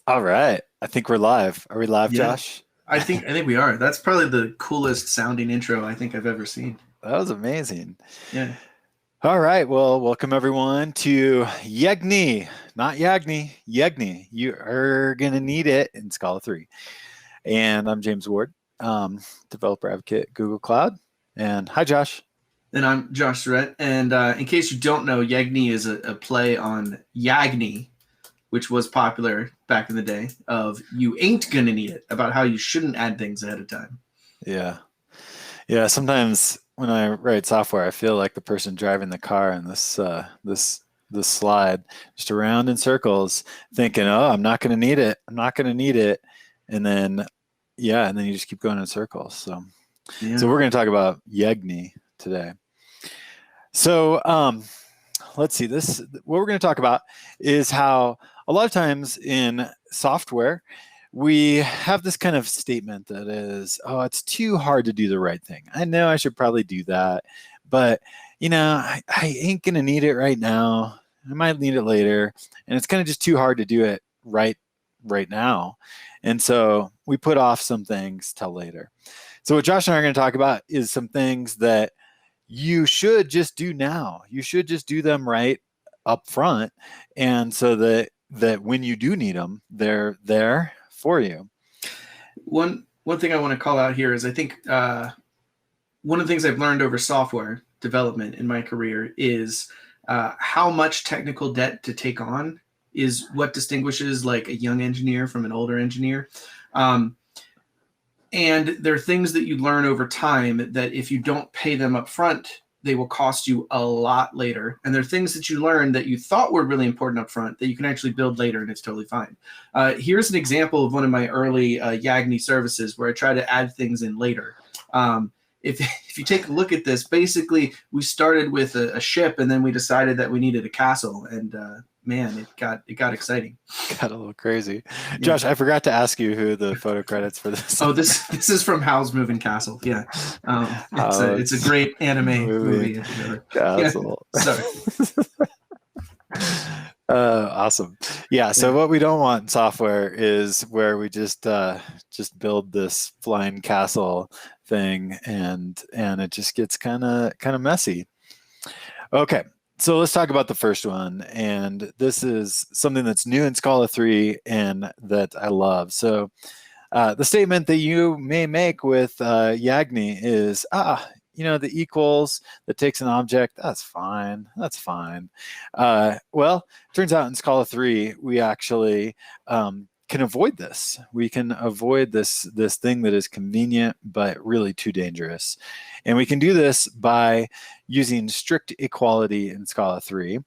All right. I think we're live. Are we live, Yeah. Josh? I think we are. That's probably the coolest sounding intro I think I've ever seen. That was amazing. Yeah. All right. Well, welcome everyone to YEGNI, not YAGNI, YEGNI. You are going to need it in Scala 3. And I'm James Ward, developer advocate at Google Cloud. And hi, Josh. And I'm Josh Suereth. And in case you don't know, YEGNI is a play on YAGNI, which was popular back in the day, of you ain't gonna need it, about how you shouldn't add things ahead of time. Yeah. Yeah. Sometimes when I write software, I feel like the person driving the car in this slide, just around in circles, thinking, "Oh, I'm not going to need it. I'm not going to need it," and then, yeah, and then you just keep going in circles. So, so we're going to talk about YEGNI today. So, let's see. What we're going to talk about is how a lot of times in software, we have this kind of statement that is, oh, it's too hard to do the right thing. I know I should probably do that, but you know, I ain't gonna need it right now. I might need it later, and it's kind of just too hard to do it right now. And so we put off some things till later. So what Josh and I are going to talk about is some things that you should just do now. You should just do them right up front, and so that when you do need them, they're there for you. One thing I want to call out here is I think one of the things I've learned over software development in my career is how much technical debt to take on is what distinguishes like a young engineer from an older engineer. And there are things that you learn over time that if you don't pay them up front, they will cost you a lot later. And there are things that you learn that you thought were really important up front that you can actually build later, and it's totally fine. Here's an example of one of my early YAGNI services where I try to add things in later. If you take a look at this, basically we started with a ship, and then we decided that we needed a castle, and man, it got exciting. Got a little crazy. Yeah. Josh, I forgot to ask you who the photo credits for this. Oh, this is from Howl's Moving Castle. Yeah, it's a great anime movie. Castle. Yeah. Sorry. Awesome. Yeah. So what we don't want in software is where we just build this flying castle thing, and it just gets kind of messy. Okay. So let's talk about the first one, and this is something that's new in Scala 3 and that I love. So the statement that you may make with YAGNI is, the equals that takes an object, that's fine. Well, turns out in Scala 3, we actually can avoid this. We can avoid this thing that is convenient but really too dangerous. And we can do this by using strict equality in Scala 3.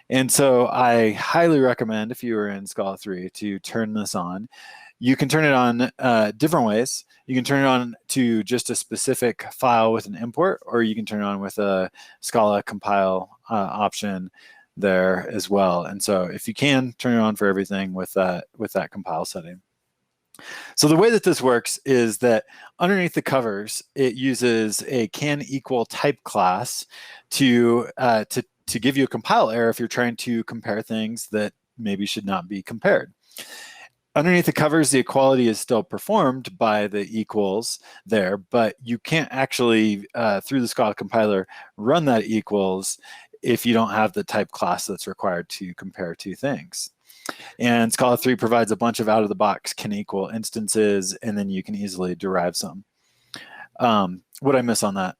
And so I highly recommend, if you are in Scala 3, to turn this on. You can turn it on different ways. You can turn it on to just a specific file with an import, or you can turn it on with a Scala compile option there as well. And so if you can, turn it on for everything with that compile setting. So the way that this works is that underneath the covers, it uses a can equal type class to give you a compile error if you're trying to compare things that maybe should not be compared. Underneath the covers, the equality is still performed by the equals there, but you can't actually, through the Scala compiler, run that equals if you don't have the type class that's required to compare two things. And Scala 3 provides a bunch of out-of-the-box can equal instances, and then you can easily derive some. What I miss on that,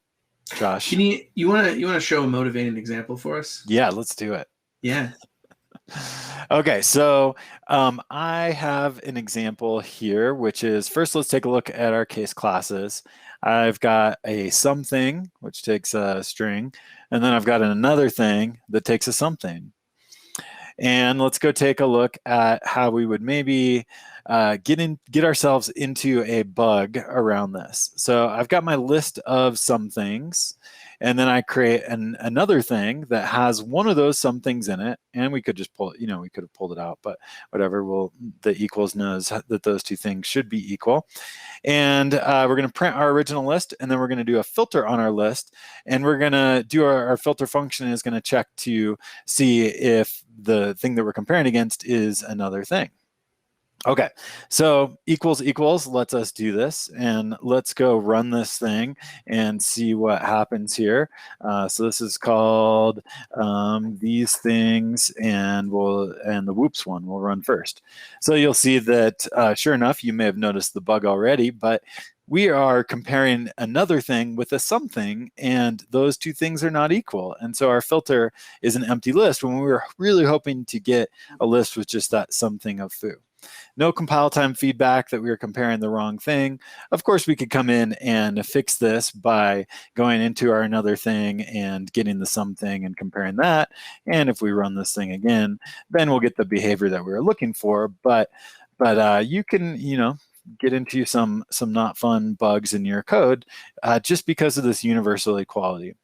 Josh? You want to show a motivating example for us? Yeah, let's do it. Yeah. Okay, so I have an example here, which is, first let's take a look at our case classes. I've got a something, which takes a string, and then I've got another thing that takes a something. And let's go take a look at how we would maybe get ourselves into a bug around this. So I've got my list of some things, and then I create another thing that has one of those some things in it, and we could just pull it, we could have pulled it out, but whatever, the equals knows that those two things should be equal. And we're going to print our original list, and then we're going to do a filter on our list, and we're going to do our filter function is going to check to see if the thing that we're comparing against is another thing. Okay, so equals equals lets us do this, and let's go run this thing and see what happens here. So this is called these things, and the whoops one will run first. So you'll see that sure enough, you may have noticed the bug already, but we are comparing another thing with a something, and those two things are not equal. And so our filter is an empty list when we were really hoping to get a list with just that something of foo. No compile time feedback that we were comparing the wrong thing. Of course, we could come in and fix this by going into our another thing and getting the something and comparing that. And if we run this thing again, then we'll get the behavior that we were looking for. But you can, get into some not fun bugs in your code just because of this universal equality.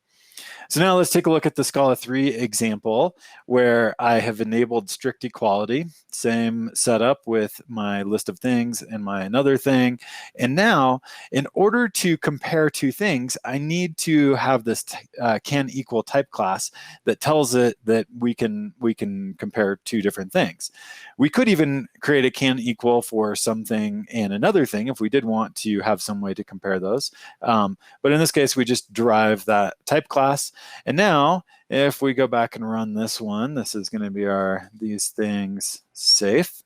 So now let's take a look at the Scala 3 example where I have enabled strict equality, same setup with my list of things and my another thing. And now, in order to compare two things, I need to have this can equal type class that tells it that we can compare two different things. We could even create a can equal for something and another thing if we did want to have some way to compare those. But in this case, we just derive that type class. And now, if we go back and run this one, this is going to be our these things safe.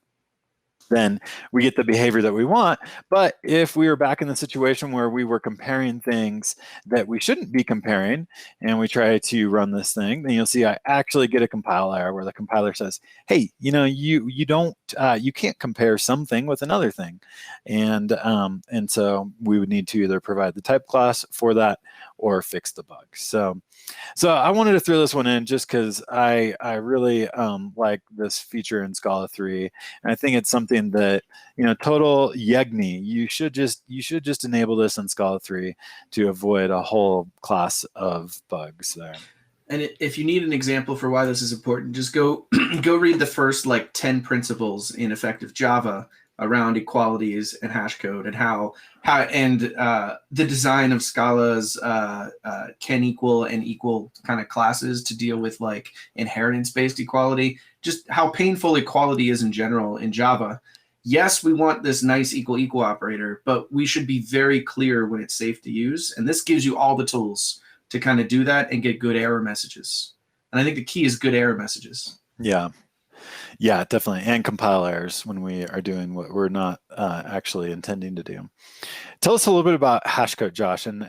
Then we get the behavior that we want. But if we were back in the situation where we were comparing things that we shouldn't be comparing, and we try to run this thing, then you'll see I actually get a compile error where the compiler says, "Hey, you can't compare something with another thing," and so we would need to either provide the type class for that or fix the bug. So I wanted to throw this one in just because I really like this feature in Scala 3, and I think it's something that total YEGNI. You should just enable this in Scala 3 to avoid a whole class of bugs there. And if you need an example for why this is important, just go read the first 10 principles in effective Java around equalities and hash code and how the design of Scala's can equal and equal kind of classes to deal with inheritance-based equality, just how painful equality is in general in Java. Yes, we want this nice equal operator, but we should be very clear when it's safe to use. And this gives you all the tools to kind of do that and get good error messages. And I think the key is good error messages. Yeah, definitely. And compile errors when we are doing what we're not actually intending to do. Tell us a little bit about hashcode, Josh, and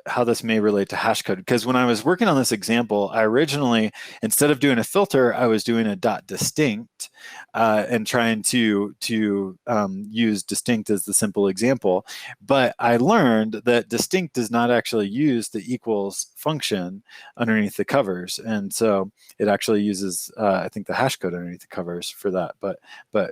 how this may relate to hashcode. Because when I was working on this example, I originally, instead of doing a filter, I was doing a .distinct and trying to use distinct as the simple example. But I learned that distinct does not actually use the equals function underneath the covers, and so it actually uses, I think, the hash code underneath the covers for that. But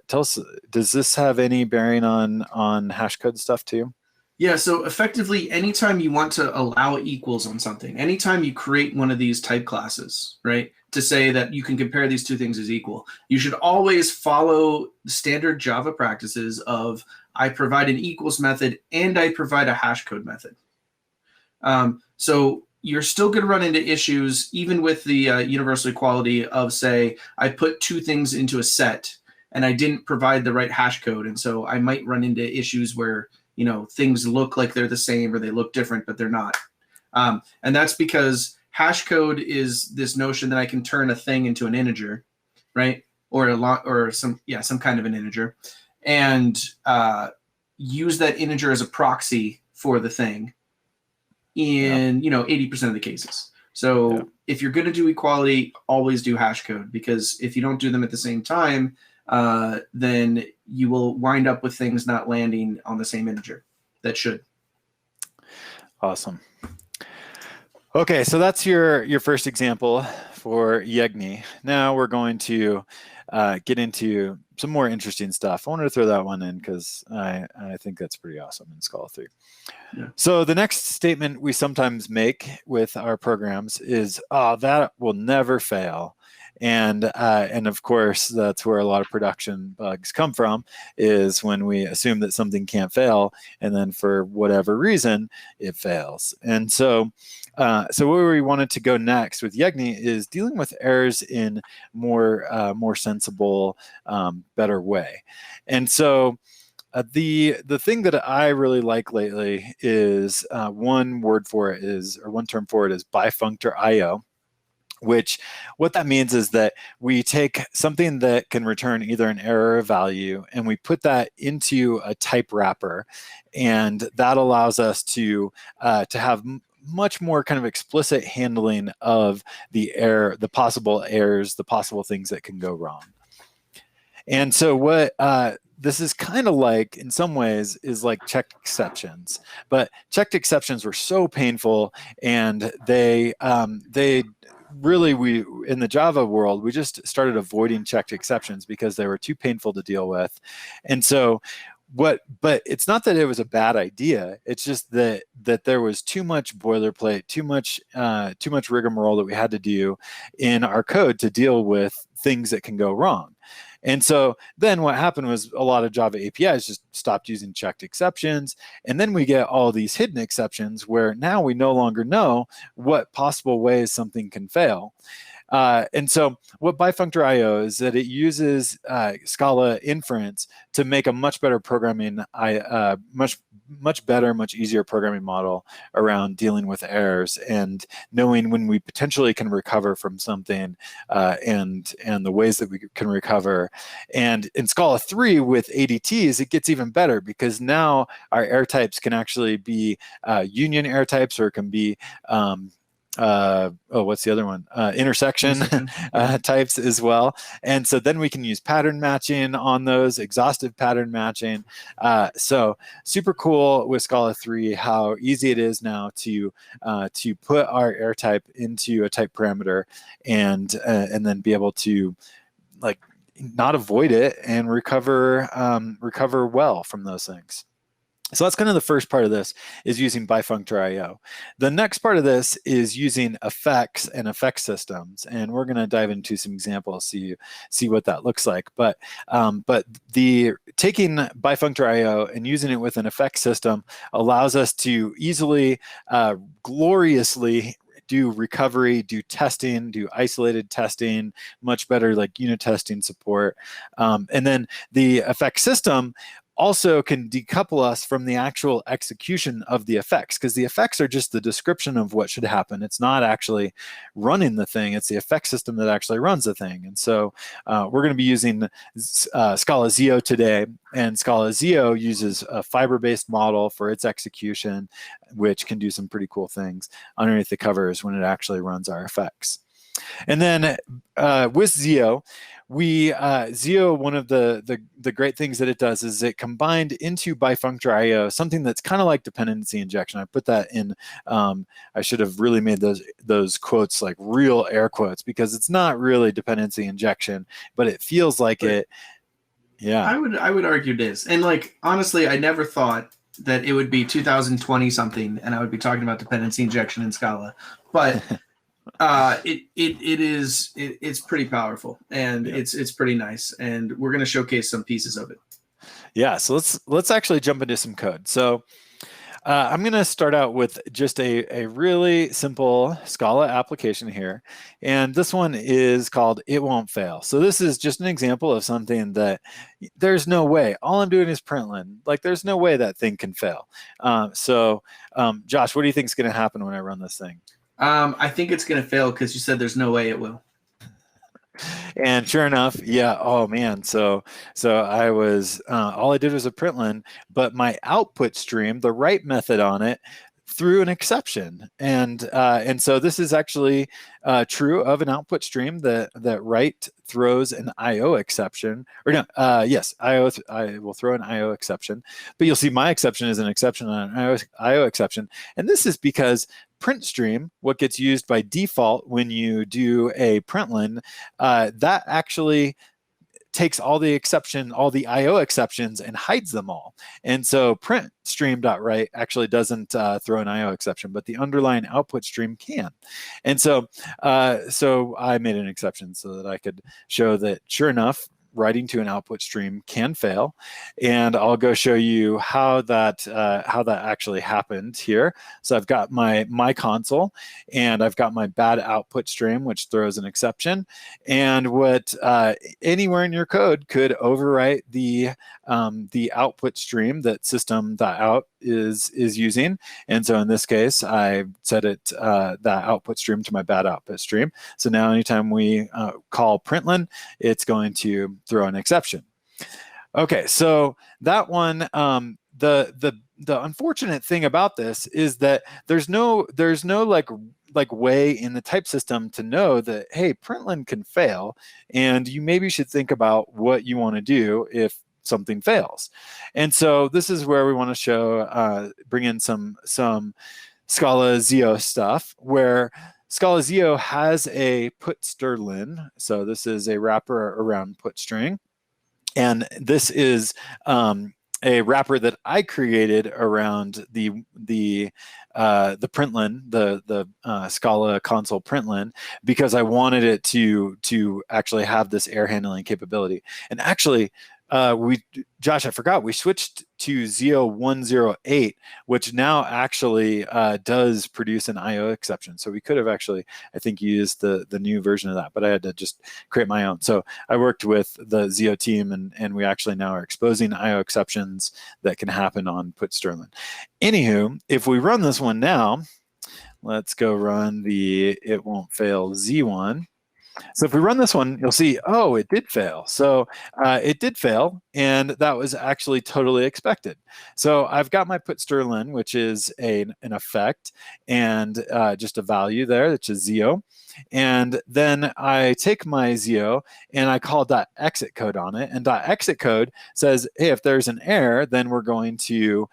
tell us, does this have any bearing on hash code stuff too? Yeah, so effectively, anytime you want to allow equals on something, anytime you create one of these type classes, right, to say that you can compare these two things as equal, you should always follow the standard Java practices of I provide an equals method and I provide a hash code method. So you're still going to run into issues, even with the universal equality of, say, I put two things into a set and I didn't provide the right hash code. And so I might run into issues where things look like they're the same or they look different, but they're not. And that's because hash code is this notion that I can turn a thing into an integer, right? Or some kind of an integer, and use that integer as a proxy for the thing in 80% of the cases. So if you're going to do equality, always do hash code, because if you don't do them at the same time, then you will wind up with things not landing on the same integer that should. Awesome. Okay, so that's your first example for YEGNI. Now we're going to get into some more interesting stuff. I wanted to throw that one in because I think that's pretty awesome in Scala 3. Yeah. So the next statement we sometimes make with our programs is, "Oh, that will never fail." And of course, that's where a lot of production bugs come from, is when we assume that something can't fail, and then for whatever reason, it fails. And so where we wanted to go next with YEGNI is dealing with errors in more sensible, better way. And so the thing that I really like lately is one term for it is BifunctorIO, which what that means is that we take something that can return either an error or a value, and we put that into a type wrapper, and that allows us to have much more kind of explicit handling of the error, the possible errors, the possible things that can go wrong. And so what this is kind of like, in some ways, is like checked exceptions. But checked exceptions were so painful, and they really, we in the Java world, we just started avoiding checked exceptions because they were too painful to deal with. And so but it's not that it was a bad idea. It's just that there was too much boilerplate, too much rigmarole that we had to do in our code to deal with things that can go wrong. And so then what happened was a lot of Java APIs just stopped using checked exceptions. And then we get all these hidden exceptions where now we no longer know what possible ways something can fail. And so what BifunctorIO is that it uses Scala inference to make a much better programming, much better, much easier programming model around dealing with errors and knowing when we potentially can recover from something, and the ways that we can recover. And in Scala 3 with ADTs, it gets even better because now our error types can actually be union error types, or it can be what's the other one? Intersection types as well. And so then we can use pattern matching on those, exhaustive pattern matching. So super cool with Scala 3 how easy it is now to put our error type into a type parameter and then be able to like not avoid it and recover well from those things. So that's kind of the first part of this, is using BifunctorIO. The next part of this is using effects and effect systems, and we're going to dive into some examples, see what that looks like. But the taking BifunctorIO and using it with an effect system allows us to easily, gloriously do recovery, do testing, do isolated testing, much better like unit testing support. And then the effect system also can decouple us from the actual execution of the effects, because the effects are just the description of what should happen. It's not actually running the thing. It's the effect system that actually runs the thing. And so we're going to be using Scala Zio today, and Scala Zio uses a fiber-based model for its execution, which can do some pretty cool things underneath the covers when it actually runs our effects. And then with Zio, Zio, one of the great things that it does is it combined into BifunctorIO something that's kind of like dependency injection. I put that in, I should have really made those quotes like real air quotes, because it's not really dependency injection, but it feels like it. Yeah. I would argue it is. And like, honestly, I never thought that it would be 2020 something and I would be talking about dependency injection in Scala. But it's pretty powerful, and yeah, it's pretty nice, and we're going to showcase some pieces of it. Yeah, so let's actually jump into some code. So I'm going to start out with just a really simple Scala application here, and this one is called It Won't Fail. So this is just an example of something that there's no way. All I'm doing is println. Like, there's no way that thing can fail. Josh, what do you think is going to happen when I run this thing? I think it's going to fail because you said there's no way it will. And sure enough, yeah. Oh man. So I was all I did was a println, but my output stream, the write method on it, threw an exception, and so this is actually true of an output stream that write throws an IO exception, or no, yes, I will throw an IO exception, but you'll see my exception is an exception on an IO exception, and this is because print stream, what gets used by default when you do a println, that actually takes all the IO exceptions and hides them all. And so print stream.write actually doesn't throw an IO exception, but the underlying output stream can. And so I made an exception so that I could show that, sure enough, writing to an output stream can fail, and I'll go show you how that actually happened here. So I've got my console, and I've got my bad output stream, which throws an exception, and what anywhere in your code could overwrite the output stream that system.out is using. And so in this case, I set it that output stream to my bad output stream. So now anytime we call println, it's going to throw an exception. Okay, so that one, the unfortunate thing about this is that there's no like way in the type system to know that, hey, println can fail, and you maybe should think about what you want to do if something fails. And so this is where we want to show, bring in some Scala ZIO stuff, where Scala ZIO has a put_strlen. So this is a wrapper around put string. And this is a wrapper that I created around the println, the Scala console println, because I wanted it to actually have this error handling capability. And actually, Josh, I forgot, we switched to ZIO 108, which now actually does produce an IO exception. So we could have actually, I think, used the new version of that, but I had to just create my own. So I worked with the ZIO team, and we actually now are exposing IO exceptions that can happen on put_strlen. Anywho, if we run this one now, let's go run the it won't fail Z1. So if we run this one, you'll see, oh, it did fail. So it did fail, and that was actually totally expected. So I've got my put_strlen, which is an effect, and just a value there, which is ZIO. And then I take my ZIO and I call .exit code on it. And .exit code says, hey, if there's an error, then we're going to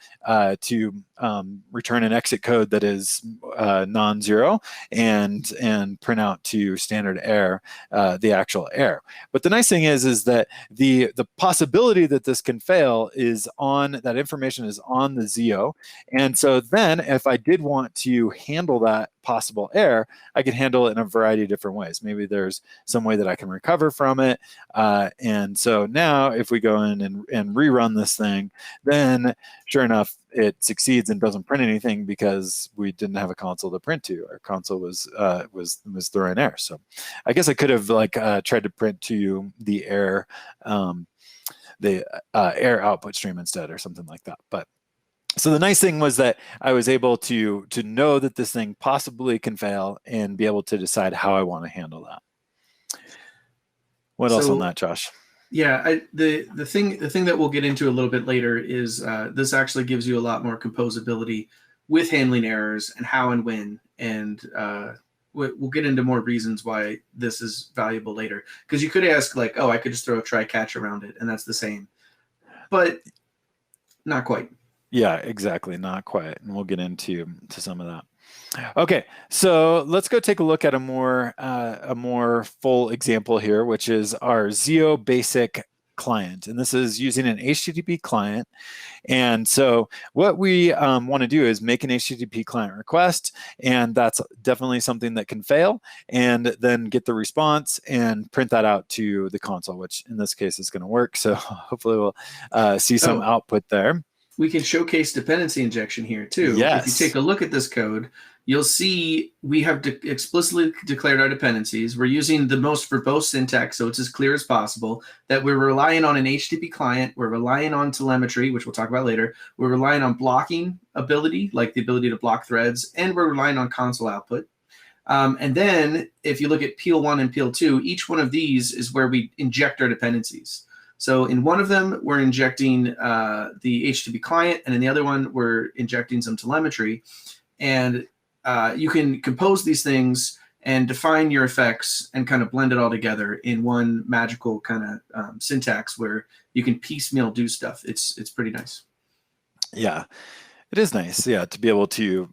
return an exit code that is non-zero and print out to standard error the actual error. But the nice thing is that the possibility that this can fail is that information is on the ZIO. And so then if I did want to handle that possible error, I can handle it in a variety of different ways. Maybe there's some way that I can recover from it. And so now if we go in and rerun this thing, then sure enough, it succeeds and doesn't print anything because we didn't have a console to print to. Our console was throwing error. So I guess I could have tried to print to the error error output stream instead, or something like that. But so the nice thing was that I was able to know that this thing possibly can fail and be able to decide how I want to handle that. What else on that, Josh? Yeah, the thing that we'll get into a little bit later is this actually gives you a lot more composability with handling errors and how and when, and we'll get into more reasons why this is valuable later. Because you could ask like, oh, I could just throw a try catch around it and that's the same, but not quite. Yeah, exactly, not quite, and we'll get into some of that. Okay, so let's go take a look at a more full example here, which is our ZIO basic client, and this is using an HTTP client. And so what we want to do is make an HTTP client request, and that's definitely something that can fail, and then get the response and print that out to the console, which in this case is going to work. So hopefully we'll see some output there. We can showcase dependency injection here too. Yes. If you take a look at this code, you'll see we have explicitly declared our dependencies. We're using the most verbose syntax, so it's as clear as possible, that we're relying on an HTTP client, we're relying on telemetry, which we'll talk about later, we're relying on blocking ability, like the ability to block threads, and we're relying on console output. And then if you look at Peel 1 and Peel 2, each one of these is where we inject our dependencies. So in one of them, we're injecting the HTTP client, and in the other one, we're injecting some telemetry. And you can compose these things and define your effects and kind of blend it all together in one magical kind of syntax where you can piecemeal do stuff. It's pretty nice. Yeah. It is nice, yeah, to be able to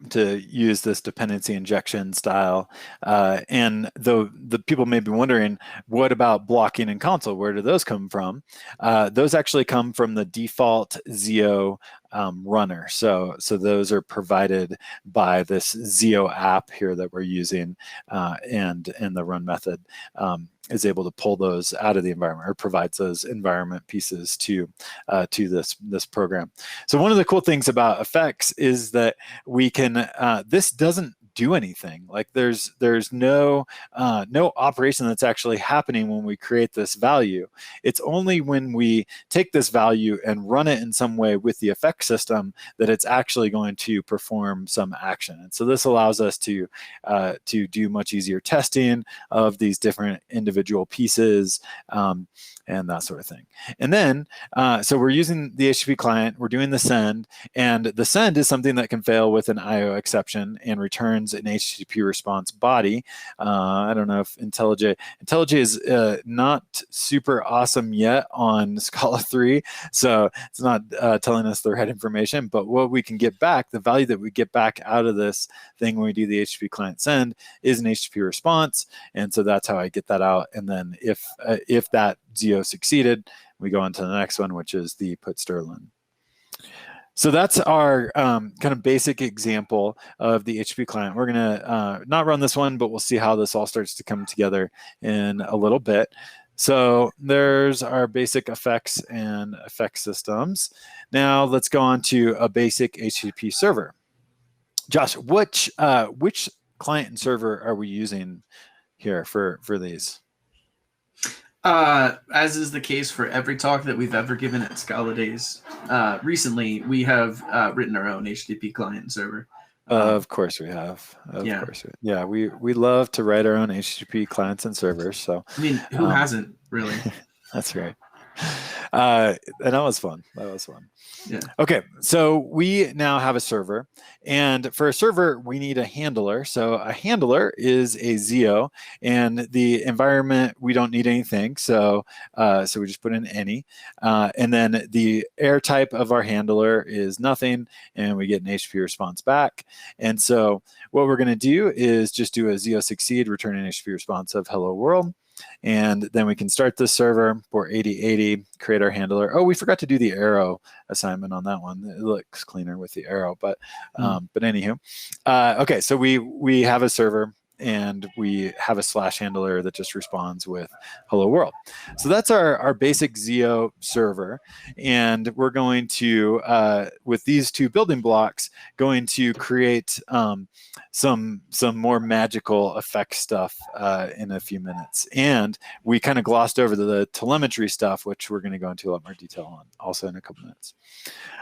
use this dependency injection style. And though the people may be wondering, what about blocking in console? Where do those come from? Those actually come from the default Zio runner. So those are provided by this Zio app here that we're using, and the run method is able to pull those out of the environment, or provides those environment pieces to this program. So one of the cool things about effects is that we can, this doesn't do anything. Like there's no operation that's actually happening when we create this value. It's only when we take this value and run it in some way with the effect system that it's actually going to perform some action. And so this allows us to do much easier testing of these different individual pieces, and that sort of thing. And then, so we're using the HTTP client, we're doing the send, and the send is something that can fail with an IO exception and returns an HTTP response body. I don't know if IntelliJ is not super awesome yet on Scala 3, so it's not telling us the right information, but what we can get back, the value that we get back out of this thing when we do the HTTP client send is an HTTP response, and so that's how I get that out. And then if that Zio succeeded, we go on to the next one, which is the put Sterling. So that's our kind of basic example of the HTTP client. We're gonna not run this one, but we'll see how this all starts to come together in a little bit. So there's our basic effects and effect systems. Now let's go on to a basic HTTP server. Josh, which client and server are we using here for these? As is the case for every talk that we've ever given at Scala Days, recently we have written our own HTTP client and server. Of course we have. Of course. We love to write our own HTTP clients and servers. So I mean, who hasn't, really? That's right. And that was fun. Yeah. Okay, so we now have a server, and for a server, we need a handler. So a handler is a Zio, and the environment, we don't need anything. So we just put in any, and then the error type of our handler is nothing, and we get an HTTP response back. And so what we're going to do is just do a Zio succeed, return an HTTP response of hello world. And then we can start this server, port 8080, create our handler. Oh, we forgot to do the arrow assignment on that one. It looks cleaner with the arrow, but anywho. Okay, so we have a server, and we have a slash handler that just responds with hello world. So that's our basic Zio server. And we're going to, with these two building blocks, going to create some more magical effect stuff in a few minutes. And we kind of glossed over the telemetry stuff, which we're going to go into a lot more detail on also in a couple minutes.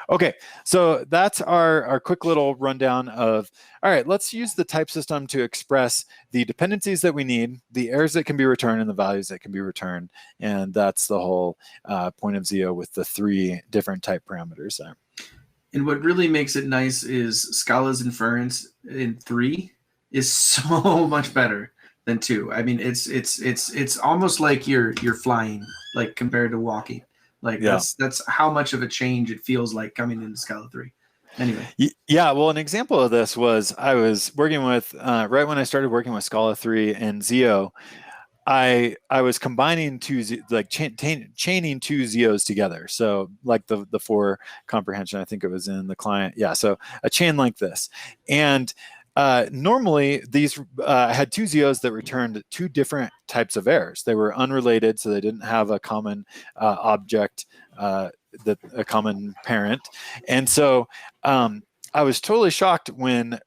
Okay, so that's our quick little rundown of, all right, let's use the type system to express the dependencies that we need, the errors that can be returned, and the values that can be returned. And that's the whole point of Zio with the 3 different type parameters there. And what really makes it nice is Scala's inference in 3 is so much better than 2. I mean, it's almost like you're flying, like compared to walking. Like that's how much of a change it feels like coming into Scala 3. Anyway. Yeah, well, an example of this was I was working with, right when I started working with Scala 3 and Zio, I was combining chaining 2 Zios together. So like the 4 comprehension, I think it was in the client. Yeah, so a chain like this. And normally these had 2 Zios that returned 2 different types of errors. They were unrelated, so they didn't have a common object, a common parent. And so I was totally shocked when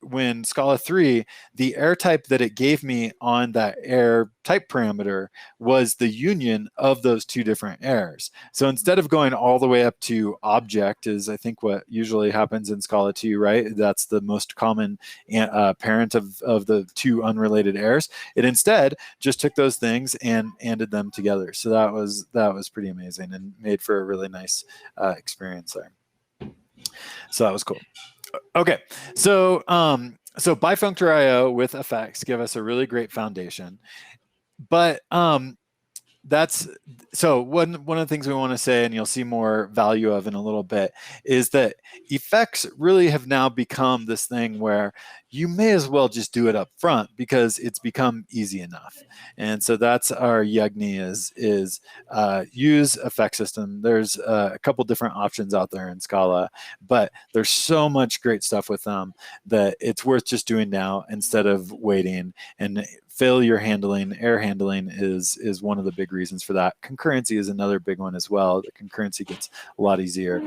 Scala 3, the error type that it gave me on that error type parameter was the union of those 2 different errors. So instead of going all the way up to object, is I think what usually happens in Scala 2, right? That's the most common parent of the 2 unrelated errors. It instead just took those things and ANDed them together. So that was pretty amazing and made for a really nice experience there. So that was cool. Okay, so BifunctorIO with effects give us a really great foundation, but that's so one of the things we want to say, and you'll see more value of in a little bit, is that effects really have now become this thing where you may as well just do it up front because it's become easy enough. And so that's our YEGNI is use effect system. There's a couple different options out there in Scala, but there's so much great stuff with them that it's worth just doing now instead of waiting. And failure handling, error handling is one of the big reasons for that. Concurrency is another big one as well. The concurrency gets a lot easier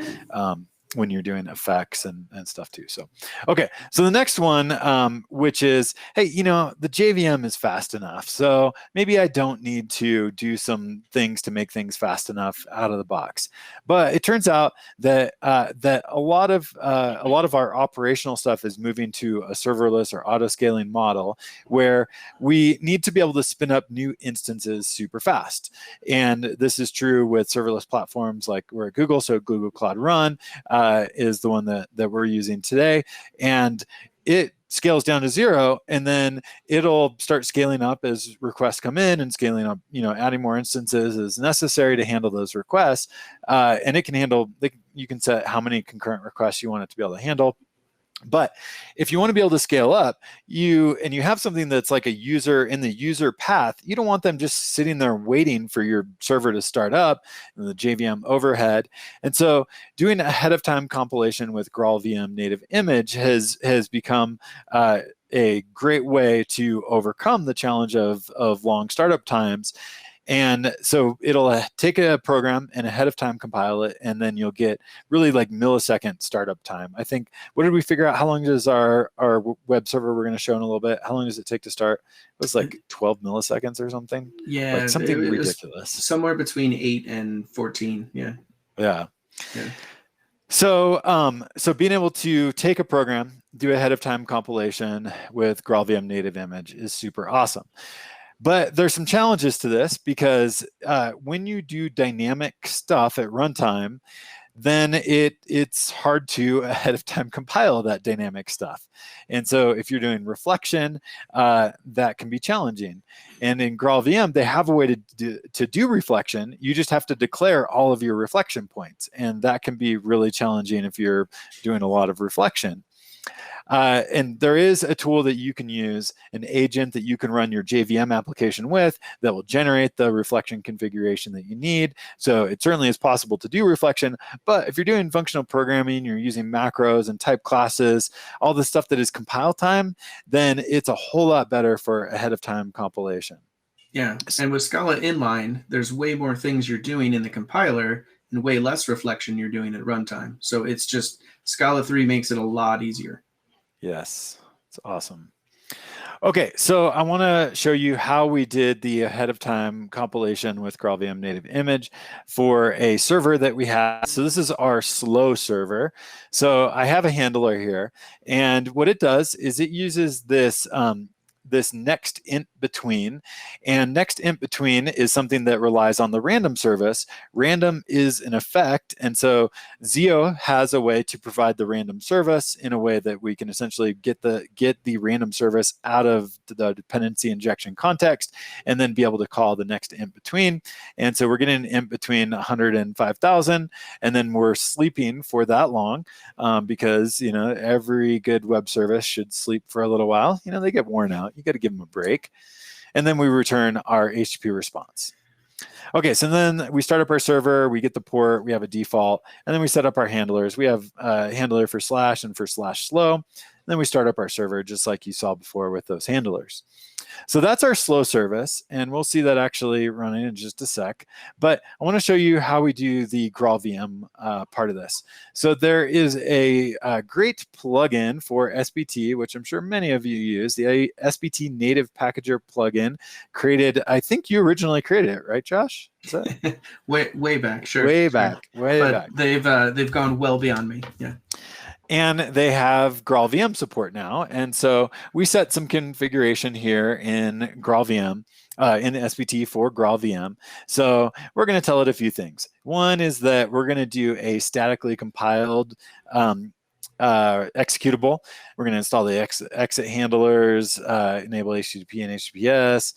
when you're doing effects and stuff too. So, okay, so the next one, which is, hey, you know, the JVM is fast enough, so maybe I don't need to do some things to make things fast enough out of the box. But it turns out that that a lot of our operational stuff is moving to a serverless or auto-scaling model where we need to be able to spin up new instances super fast. And this is true with serverless platforms like we're at Google, so Google Cloud Run is the one that we're using today. And it scales down to 0, and then it'll start scaling up as requests come in and scaling up, you know, adding more instances as necessary to handle those requests. And it can handle, you can set how many concurrent requests you want it to be able to handle. But if you want to be able to scale up, you have something that's like a user in the user path, you don't want them just sitting there waiting for your server to start up and the JVM overhead. And so doing ahead of time compilation with GraalVM Native Image has become a great way to overcome the challenge of long startup times. And so it'll take a program and ahead of time compile it, and then you'll get really like millisecond startup time. I think, what did we figure out? How long does our web server we're going to show in a little bit, how long does it take to start? It was like 12 milliseconds or something. Yeah, like something ridiculous. Somewhere between 8 and 14. Yeah. Yeah. So, so being able to take a program, do ahead of time compilation with GraalVM Native Image is super awesome. But there's some challenges to this because when you do dynamic stuff at runtime, then it's hard to ahead of time compile that dynamic stuff. And so if you're doing reflection, that can be challenging. And in GraalVM, they have a way to do reflection. You just have to declare all of your reflection points. And that can be really challenging if you're doing a lot of reflection. And there is a tool that you can use, an agent that you can run your JVM application with that will generate the reflection configuration that you need. So it certainly is possible to do reflection, but if you're doing functional programming, you're using macros and type classes, all the stuff that is compile time, then it's a whole lot better for ahead of time compilation. Yeah, and with Scala Inline, there's way more things you're doing in the compiler and way less reflection you're doing at runtime. So it's just, Scala 3 makes it a lot easier. Yes, it's awesome. Okay, so I want to show you how we did the ahead of time compilation with GraalVM Native Image for a server that we have. So this is our slow server. So I have a handler here, and what it does is it uses this this next int between, and next int between is something that relies on the random service. Random is an effect, and so Zio has a way to provide the random service in a way that we can essentially get the random service out of the dependency injection context and then be able to call the next int between. And so we're getting an int between 100 and 5,000, and then we're sleeping for that long because, you know, every good web service should sleep for a little while. You know, they get worn out. You got to give them a break. And then we return our HTTP response. Okay, so then we start up our server, we get the port, we have a default, and then we set up our handlers. We have a handler for slash and for slash slow. And then we start up our server just like you saw before with those handlers. So that's our slow service, and we'll see that actually running in just a sec. But I want to show you how we do the GraalVM part of this. So there is a great plugin for SBT, which I'm sure many of you use, the SBT Native Packager plugin created, I think you originally created it, right, Josh? Is that? way back, sure. Way back. But they've gone well beyond me, yeah. And they have GraalVM support now. And so we set some configuration here in GraalVM, in the SBT for GraalVM. So we're going to tell it a few things. One is that we're going to do a statically compiled executable. We're going to install the exit handlers, enable HTTP and HTTPS.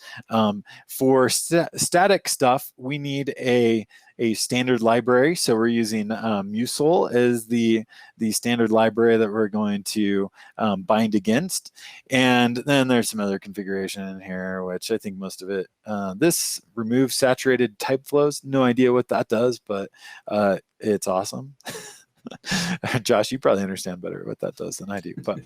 For static stuff, we need a standard library. So we're using Mussel as the standard library that we're going to bind against. And then there's some other configuration in here, which I think most of it, this remove saturated type flows. No idea what that does, but it's awesome. Josh, you probably understand better what that does than I do. But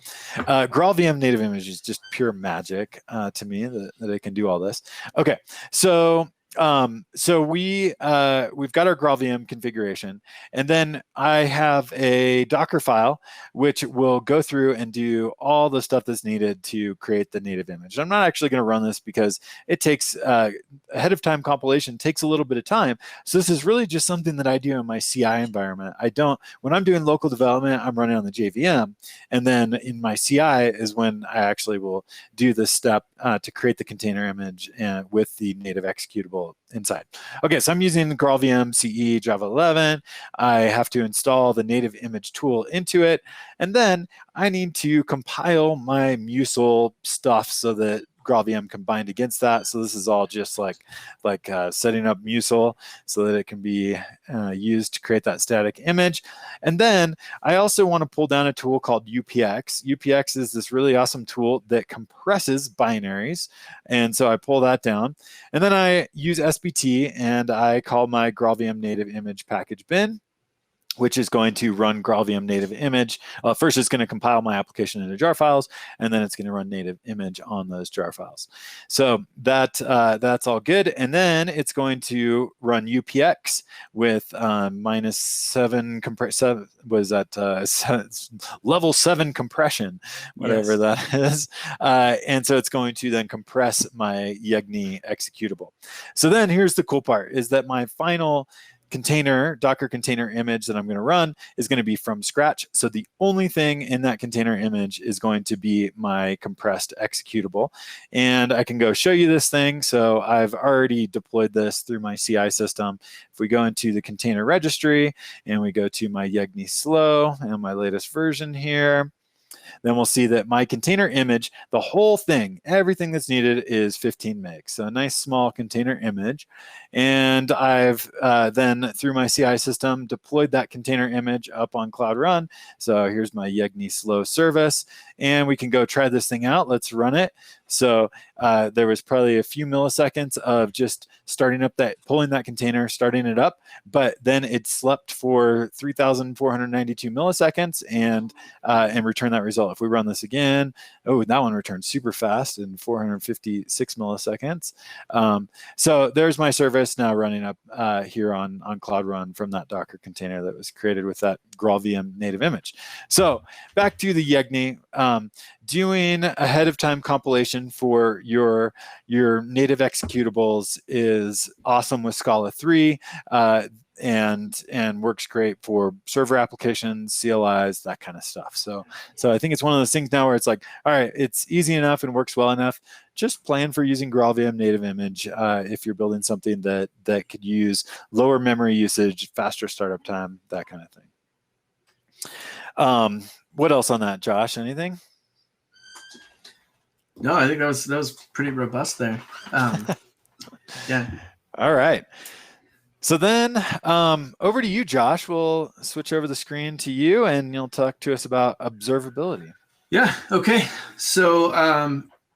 GraalVM Native Image is just pure magic to me that it can do all this. Okay, so we've got our GraalVM configuration, and then I have a Docker file which will go through and do all the stuff that's needed to create the native image. I'm not actually going to run this because it takes ahead of time compilation takes a little bit of time. So this is really just something that I do in my CI environment. When I'm doing local development, I'm running on the JVM, and then in my CI is when I actually will do this step to create the container image and with the native executable inside. Okay, so I'm using GraalVM CE Java 11. I have to install the native image tool into it, and then I need to compile my Mussel stuff so that GraalVM can bind against that. So this is all just like setting up Mussel so that it can be used to create that static image. And then I also want to pull down a tool called UPX. UPX is this really awesome tool that compresses binaries. And so I pull that down. And then I use SBT and I call my GraalVM native image package bin, which is going to run GraalVM native image. First, it's going to compile my application into jar files, and then it's going to run native image on those jar files. So that's all good. And then it's going to run UPX with -7 was that level 7 compression, whatever that is. And so it's going to then compress my YEGNI executable. So then here's the cool part, is that my final Docker container image that I'm going to run is going to be from scratch. So the only thing in that container image is going to be my compressed executable. And I can go show you this thing. So I've already deployed this through my CI system. If we go into the container registry and we go to my YEGNI slow and my latest version here, then we'll see that my container image, the whole thing, everything that's needed is 15 megs. So a nice small container image. And I've then through my CI system deployed that container image up on Cloud Run. So here's my YEGNI slow service. And we can go try this thing out. Let's run it. So there was probably a few milliseconds of just pulling that container, starting it up, but then it slept for 3,492 milliseconds and returned that result. If we run this again, oh, that one returned super fast in 456 milliseconds. So there's my service now running up here on Cloud Run from that Docker container that was created with that GraalVM native image. So back to the YEGNI. Doing ahead of time compilation for your native executables is awesome with Scala 3 and works great for server applications, CLIs, that kind of stuff. So I think it's one of those things now where it's like, all right, it's easy enough and works well enough. Just plan for using GraalVM native image if you're building something that could use lower memory usage, faster startup time, that kind of thing. What else on that, Josh? Anything? No, I think that was pretty robust there. Yeah. All right. So then over to you, Josh. We'll switch over the screen to you and you'll talk to us about observability. Yeah. Okay. So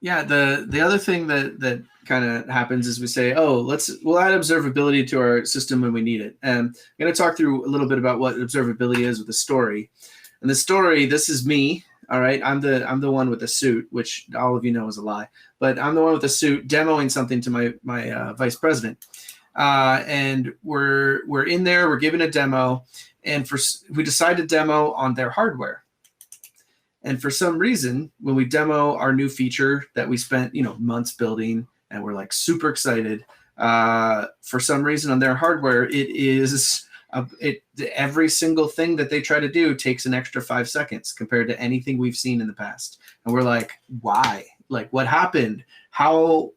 the other thing that kind of happens is we say, oh, we'll add observability to our system when we need it. And I'm going to talk through a little bit about what observability is with a story. And the story, this is me. All right, I'm the one with the suit, which all of you know is a lie, but I'm the one with the suit demoing something to my vice president, and we're in there, we're giving a demo, and we decide to demo on their hardware, and for some reason, when we demo our new feature that we spent months building, and we're like super excited, for some reason on their hardware, it is. Every single thing that they try to do takes an extra 5 seconds compared to anything we've seen in the past. And we're like, why? Like, what happened? How,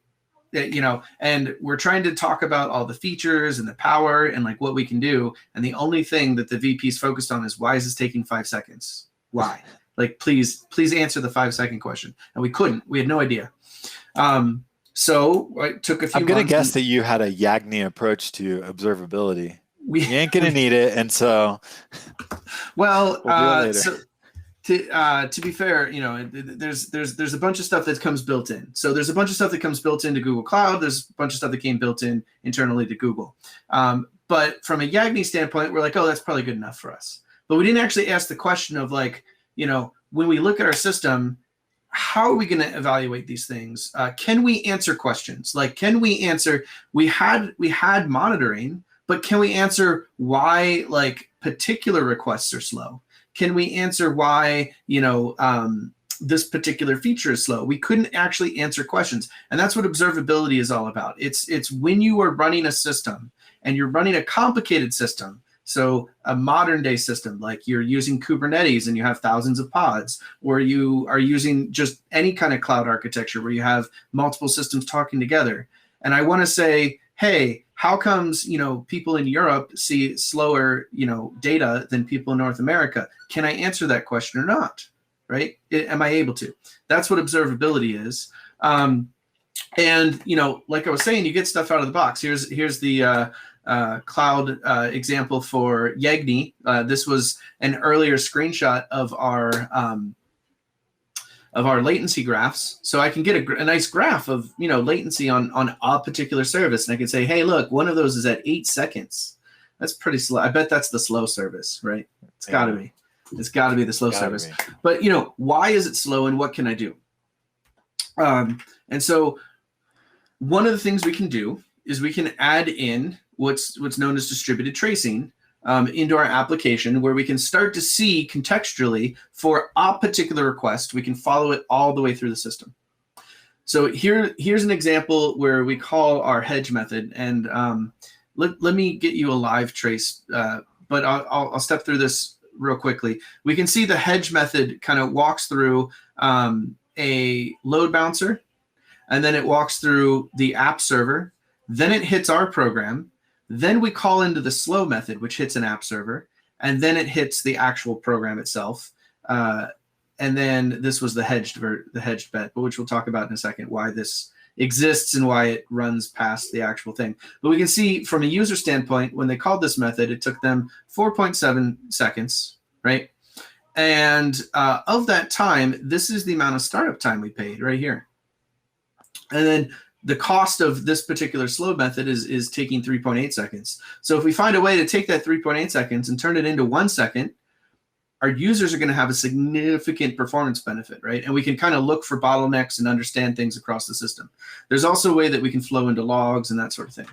and we're trying to talk about all the features and the power and like what we can do. And the only thing that the VP's focused on is, why is this taking 5 seconds? why? Like, please answer the 5-second question. And we couldn't. We had no idea. So it took a few I'm going to months guess that you had a YAGNI approach to observability. We You ain't going to need it, and so well, we'll do it later. so to be fair, you know, there's a bunch of stuff that comes built in. So there's a bunch of stuff that comes built into Google Cloud. There's a bunch of stuff that came built in internally to Google. But from a YAGNI standpoint, we're like, oh, that's probably good enough for us. But we didn't actually ask the question of, like, you know, when we look at our system, how are we going to evaluate these things? Can we answer questions? Like, can we answer? We had monitoring, but can we answer why, like, particular requests are slow? Can we answer why, you know, this particular feature is slow? We couldn't actually answer questions. And that's what observability is all about. It's when you are running a system and you're running a complicated system, so a modern day system, like you're using Kubernetes and you have thousands of pods, or you are using just any kind of cloud architecture where you have multiple systems talking together. And I want to say, hey, how comes, you know, people in Europe see slower, you know, data than people in North America? Can I answer that question or not? Right? Am I able to? That's what observability is. And, you know, like I was saying, you get stuff out of the box. Here's the cloud example for YEGNI. This was an earlier screenshot of our latency graphs. So I can get a nice graph of, you know, latency on a particular service. And I can say, hey, look, one of those is at 8 seconds. That's pretty slow. I bet that's the slow service, right? It's got to be. It's got to be the slow service. But, you know, why is it slow and what can I do? And so one of the things we can do is we can add in what's known as distributed tracing into our application, where we can start to see contextually for a particular request, we can follow it all the way through the system. So here's an example where we call our hedge method, and let me get you a live trace, but I'll step through this real quickly. We can see the hedge method kind of walks through a load balancer, and then it walks through the app server, then it hits our program. Then we call into the slow method, which hits an app server, and then it hits the actual program itself. And then this was the hedged bet, but which we'll talk about in a second, why this exists and why it runs past the actual thing. But we can see from a user standpoint, when they called this method, it took them 4.7 seconds, right? And of that time, this is the amount of startup time we paid right here. And then the cost of this particular slow method is taking 3.8 seconds. So if we find a way to take that 3.8 seconds and turn it into 1 second, our users are going to have a significant performance benefit, right? And we can kind of look for bottlenecks and understand things across the system. There's also a way that we can flow into logs and that sort of thing.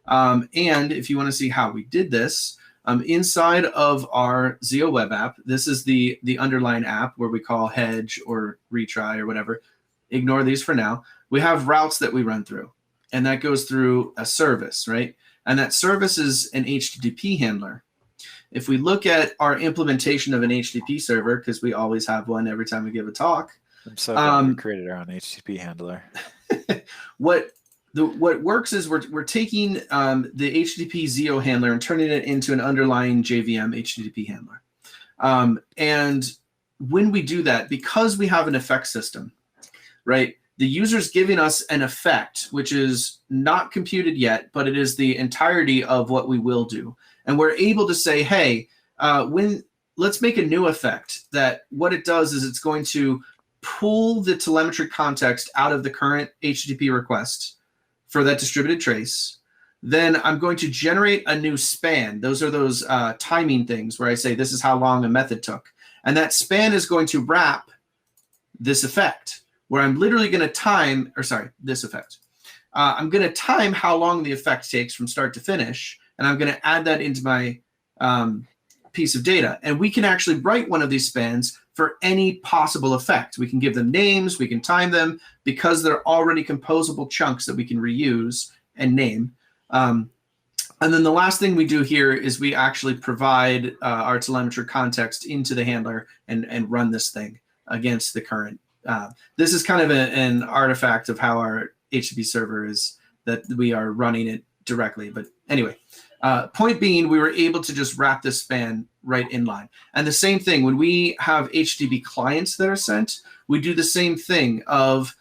And if you want to see how we did this, inside of our Zio web app, this is the underlying app where we call hedge or retry or whatever. Ignore these for now. We have routes that we run through, and that goes through a service, right? And that service is an HTTP handler. If we look at our implementation of an HTTP server, because we always have one every time we give a talk. I'm so glad we created our own HTTP handler. What works is we're taking the HTTP Zio handler and turning it into an underlying JVM HTTP handler. And when we do that, because we have an effect system, right? The user's giving us an effect, which is not computed yet, but it is the entirety of what we will do. And we're able to say, hey, let's make a new effect that what it does is it's going to pull the telemetry context out of the current HTTP request for that distributed trace. Then I'm going to generate a new span. Those are those timing things where I say this is how long a method took. And that span is going to wrap this effect, where I'm literally going to time, this effect. I'm going to time how long the effect takes from start to finish, and I'm going to add that into my piece of data. And we can actually write one of these spans for any possible effect. We can give them names, we can time them, because they're already composable chunks that we can reuse and name. And then the last thing we do here is we actually provide our telemetry context into the handler and run this thing against the current. This is kind of an artifact of how our HTTP server is, that we are running it directly. But anyway, Point being, we were able to just wrap this span right in line. And the same thing, when we have HTTP clients that are sent, we do the same thing of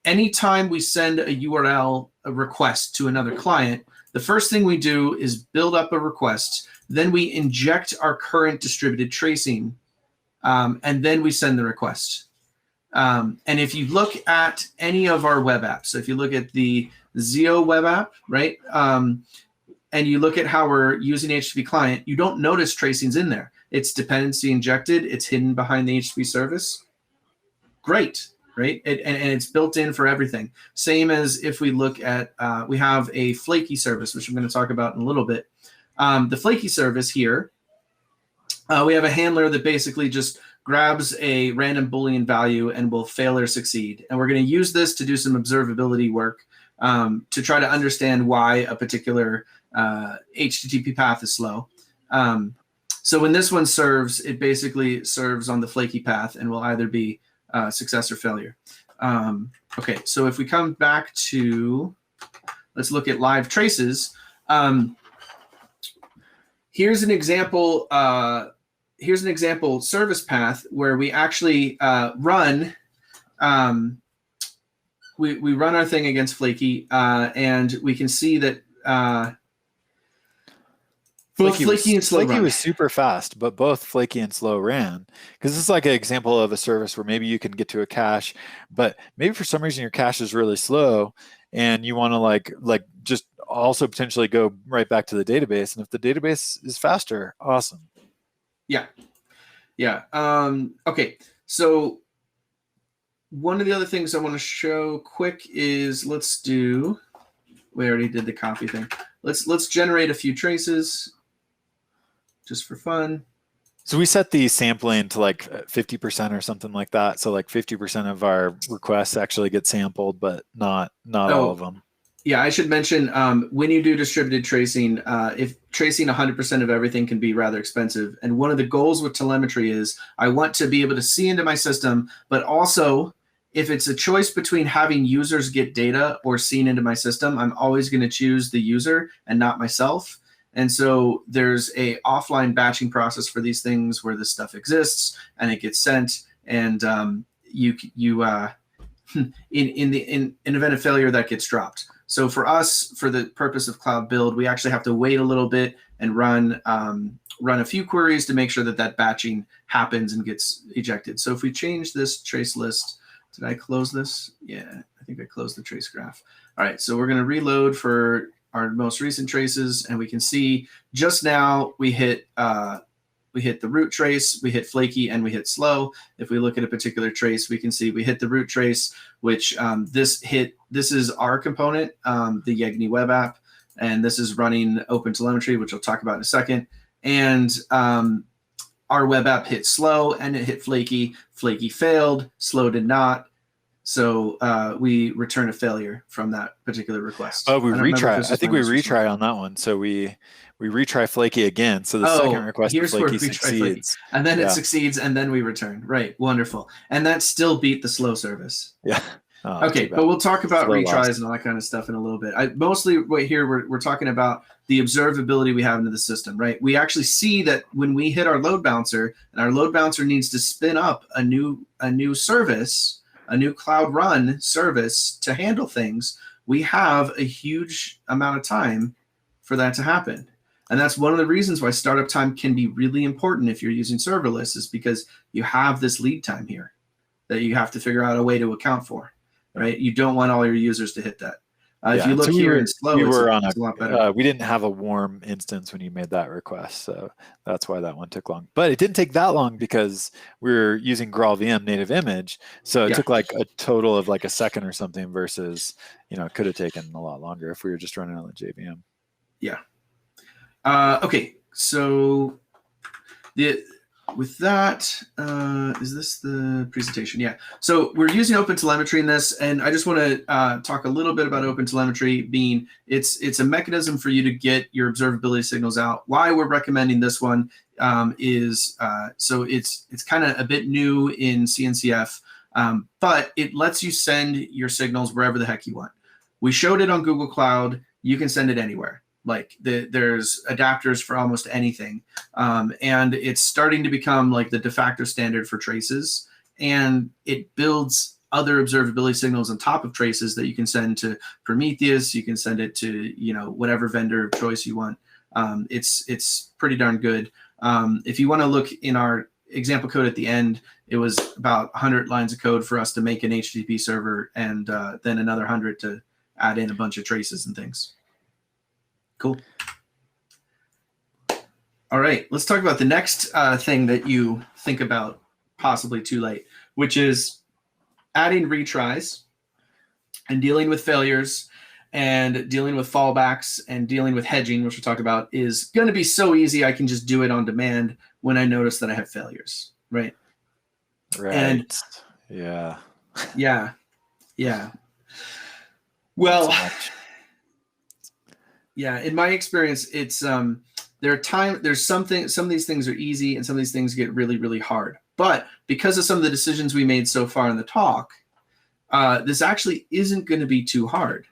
anytime we send a URL, a request to another client, the first thing we do is build up a request. Then we inject our current distributed tracing, and then we send the request. And if you look at any of our web apps, so if you look at the Zio web app, right, and you look at how we're using HTTP client, you don't notice tracings in there. It's dependency injected. It's hidden behind the HTTP service. Great, right? And it's built in for everything. Same as if we look at, we have a flaky service, which I'm going to talk about in a little bit. The flaky service here, we have a handler that basically just grabs a random Boolean value and will fail or succeed. And we're going to use this to do some observability work to try to understand why a particular HTTP path is slow. So when this one serves, it basically serves on the flaky path and will either be success or failure. Okay, so if we come back to, let's look at live traces. Here's an example. Here's an example service path where we actually run. We run our thing against flaky, and we can see that both flaky and slow Flaky run. was super fast, but both flaky and slow ran. Because this is like an example of a service where maybe you can get to a cache, but maybe for some reason your cache is really slow, and you want to like just also potentially go right back to the database. And if the database is faster, awesome. Yeah, yeah. Okay, so one of the other things I want to show quick is let's do. We already did the copy thing. Let's generate a few traces, just for fun. So we set the sampling to like 50% or something like that. So like 50% of our requests actually get sampled, but not all of them. Yeah, I should mention when you do distributed tracing, if tracing 100% of everything can be rather expensive. And one of the goals with telemetry is I want to be able to see into my system, but also if it's a choice between having users get data or seeing into my system, I'm always going to choose the user and not myself. And so there's a offline batching process for these things where this stuff exists and it gets sent, and in event of failure that gets dropped. So for us, for the purpose of cloud build, we actually have to wait a little bit and run a few queries to make sure that that batching happens and gets ejected. So if we change this trace list, did I close this? Yeah, I think I closed the trace graph. All right, so we're going to reload for our most recent traces, and we can see just now we hit the root trace, we hit flaky, and we hit slow. If we look at a particular trace, we can see we hit the root trace, which this is our component, the YEGNI web app, and this is running OpenTelemetry, which I'll talk about in a second. And our web app hit slow and it hit flaky. Flaky failed, slow did not. So we return a failure from that particular request. Oh, we retry. I think we retry on that one. So we retry flaky again. So the second request to flaky succeeds. And then it succeeds, and then we return. Right, wonderful. And that still beat the slow service. Yeah. Oh, okay, but we'll talk about retries and all that kind of stuff in a little bit. Mostly right here, we're talking about the observability we have into the system, right? We actually see that when we hit our load balancer, and our load balancer needs to spin up a new service, a new cloud run service to handle things, we have a huge amount of time for that to happen. And that's one of the reasons why startup time can be really important if you're using serverless, is because you have this lead time here that you have to figure out a way to account for. Right, you don't want all your users to hit that. If you look here in slow, it's a lot better. We didn't have a warm instance when you made that request, so that's why that one took long. But it didn't take that long because we were using GraalVM Native Image, so it took like a total of like a second or something versus, it could have taken a lot longer if we were just running on the JVM. Yeah. Okay, so with that, is this the presentation? Yeah. So we're using OpenTelemetry in this, and I just want to talk a little bit about OpenTelemetry being it's a mechanism for you to get your observability signals out. Why we're recommending this one is so it's kind of a bit new in CNCF, but it lets you send your signals wherever the heck you want. We showed it on Google Cloud. You can send it anywhere. Like there's adapters for almost anything. And it's starting to become like the de facto standard for traces. And it builds other observability signals on top of traces that you can send to Prometheus. You can send it to, you know, whatever vendor of choice you want. It's pretty darn good. If you want to look in our example code at the end, it was about 100 lines of code for us to make an HTTP server, and then another 100 to add in a bunch of traces and things. Cool. All right, let's talk about the next thing that you think about possibly too late, which is adding retries and dealing with failures and dealing with fallbacks and dealing with hedging, which we'll talk about, is going to be so easy. I can just do it on demand when I notice that I have failures, right? Right. And yeah. Yeah. Well, yeah, in my experience, it's there's some of these things are easy and some of these things get really, really hard. But because of some of the decisions we made so far in the talk, this actually isn't going to be too hard.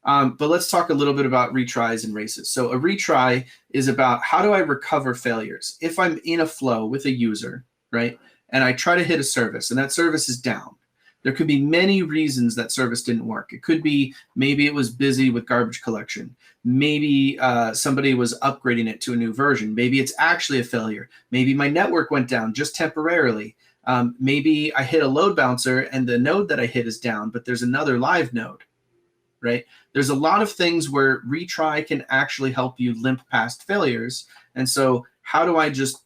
But let's talk a little bit about retries and races. So a retry is about how do I recover failures? If I'm in a flow with a user, right, and I try to hit a service and that service is down, there could be many reasons that service didn't work. It could be maybe it was busy with garbage collection. Maybe somebody was upgrading it to a new version. Maybe it's actually a failure. Maybe my network went down just temporarily. Maybe I hit a load balancer and the node that I hit is down, but there's another live node, right? There's a lot of things where retry can actually help you limp past failures. And so how do I just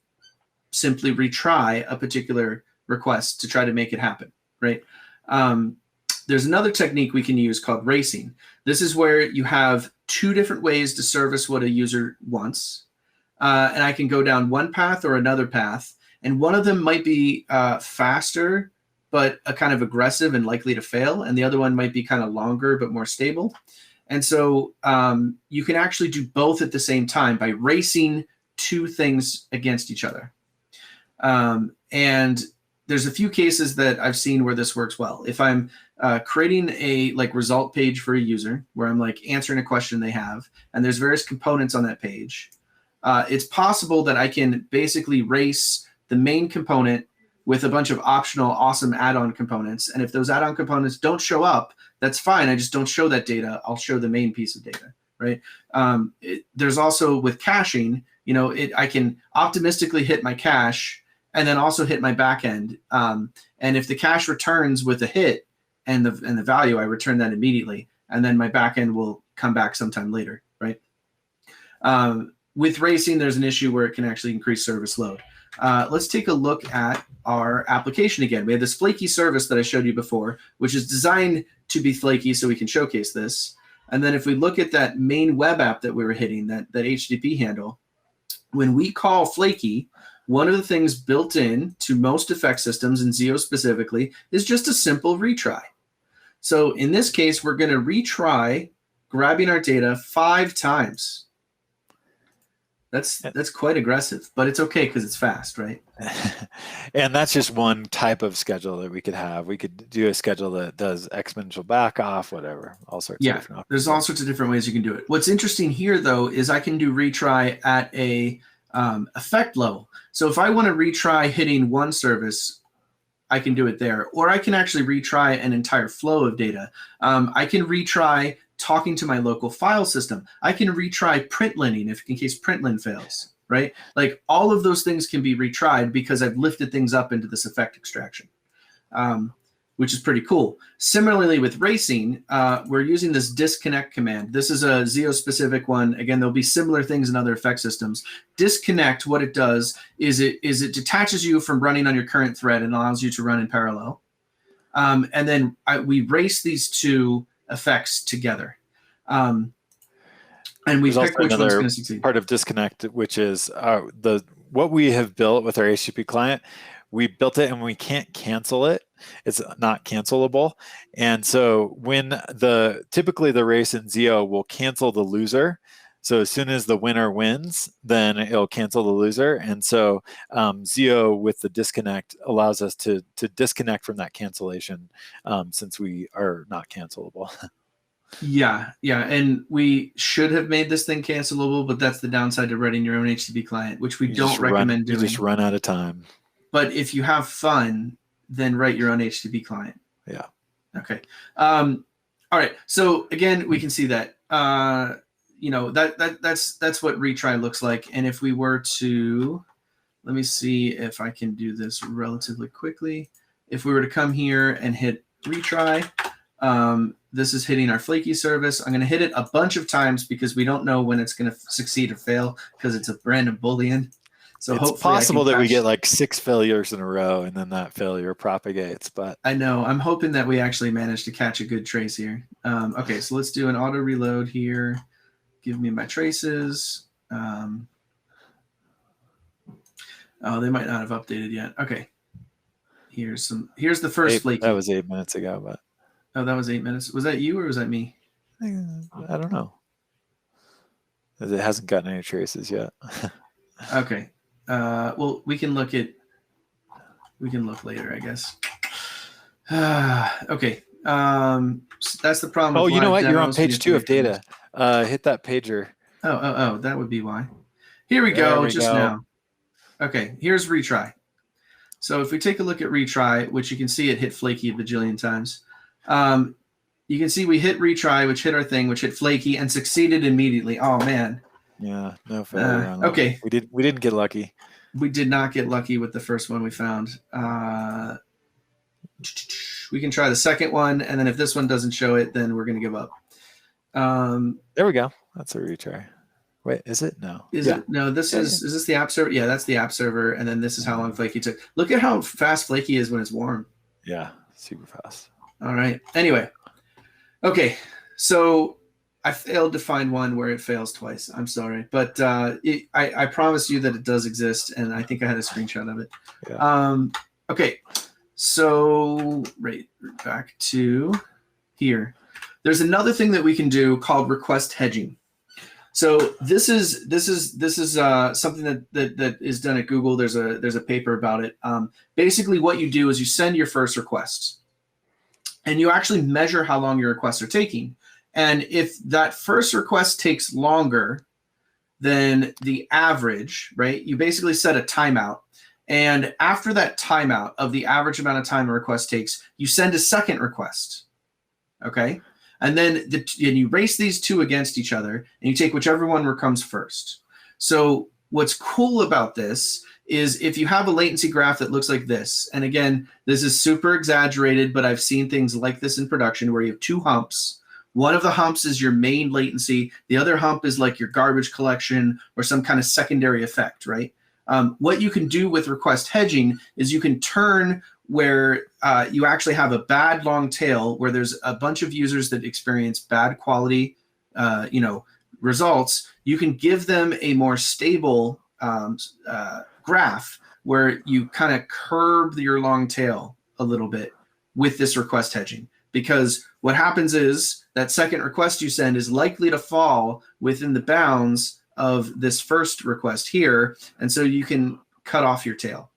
simply retry a particular request to try to make it happen, right? There's another technique we can use called racing. This is where you have two different ways to service what a user wants. And I can go down one path or another path. And one of them might be faster, but a kind of aggressive and likely to fail. And the other one might be kind of longer, but more stable. And so you can actually do both at the same time by racing two things against each other. And there's a few cases that I've seen where this works well. If I'm creating a result page for a user where I'm answering a question they have, and there's various components on that page, it's possible that I can basically race the main component with a bunch of optional awesome add-on components. And if those add-on components don't show up, that's fine. I just don't show that data. I'll show the main piece of data, right? There's also with caching, I can optimistically hit my cache and then also hit my backend. And if the cache returns with a hit and the value, I return that immediately. And then my backend will come back sometime later, right? With racing, there's an issue where it can actually increase service load. Let's take a look at our application again. We have this flaky service that I showed you before, which is designed to be flaky so we can showcase this. And then if we look at that main web app that we were hitting, that HTTP handle, when we call flaky, one of the things built in to most effect systems, and Zio specifically, is just a simple retry. So in this case, we're going to retry grabbing our data 5 times. That's quite aggressive, but it's okay because it's fast, right? And that's just one type of schedule that we could have. We could do a schedule that does exponential back off, whatever, all sorts of different options. There's all sorts of different ways you can do it. What's interesting here, though, is I can do retry at a effect level. So if I want to retry hitting one service, I can do it there. Or I can actually retry an entire flow of data. I can retry talking to my local file system. I can retry printlning in case println fails, right? All of those things can be retried because I've lifted things up into this effect extraction, which is pretty cool. Similarly with racing, we're using this disconnect command. This is a Zio specific one. Again, there'll be similar things in other effect systems. Disconnect, what it does is it detaches you from running on your current thread and allows you to run in parallel. And then we race these two effects together. And we pick which one's going to succeed. Part of disconnect, which is what we have built with our HTTP client. We built it and we can't cancel it. It's not cancelable. And so when typically the race in Zio will cancel the loser. So as soon as the winner wins, then it'll cancel the loser. And so Zio with the disconnect allows us to disconnect from that cancellation since we are not cancelable. Yeah, and we should have made this thing cancelable, but that's the downside to writing your own HTTP client, which we don't recommend doing. You just run out of time. But if you have fun, then write your own HTTP client. Yeah. Okay. All right. So again, we can see that that's what retry looks like. And if we were to, let me see if I can do this relatively quickly. If we were to come here and hit retry, this is hitting our flaky service. I'm going to hit it a bunch of times because we don't know when it's going to succeed or fail because it's a random Boolean. So it's possible that we get like 6 failures in a row and then that failure propagates. But I know. I'm hoping that we actually manage to catch a good trace here. Okay, so let's do an auto reload here. Give me my traces. Oh, they might not have updated yet. Okay. Here's the first flaky. That was 8 minutes ago, but. Oh, that was 8 minutes. Was that you or was that me? I don't know. It hasn't gotten any traces yet. Okay. Well, we can look later, I guess. Okay. So that's the problem. Oh, you know what? You're on page 2 of data. Hit that pager. Oh, that would be why. Here we go. Now. Okay. Here's retry. So if we take a look at retry, which you can see it hit flaky a bajillion times. You can see we hit retry, which hit our thing, which hit flaky and succeeded immediately. Oh man. Yeah, no failure. Okay. We didn't get lucky. We did not get lucky with the first one we found. We can try the second one, and then if this one doesn't show it, then we're going to give up. There we go. That's a retry. Wait, is it? No. Is this the app server? Yeah, that's the app server, and then this is how long flaky took. Look at how fast flaky is when it's warm. Yeah, super fast. All right. Anyway. Okay, so I failed to find one where it fails twice. I'm sorry, but I promise you that it does exist, and I think I had a screenshot of it. Yeah. Okay, so right back to here. There's another thing that we can do called RequestHedging. So this is something that is done at Google. There's a paper about it. Basically, what you do is you send your first request, and you actually measure how long your requests are taking. And if that first request takes longer than the average, right, you basically set a timeout. And after that timeout of the average amount of time a request takes, you send a second request, okay? And then you race these two against each other, and you take whichever one comes first. So what's cool about this is if you have a latency graph that looks like this, and again, this is super exaggerated, but I've seen things like this in production where you have two humps. One of the humps is your main latency. The other hump is like your garbage collection or some kind of secondary effect, right? What you can do with RequestHedging is you can turn where you actually have a bad long tail where there's a bunch of users that experience bad quality results. You can give them a more stable graph where you kind of curb your long tail a little bit with this RequestHedging, because what happens is that second request you send is likely to fall within the bounds of this first request here, and so you can cut off your tail.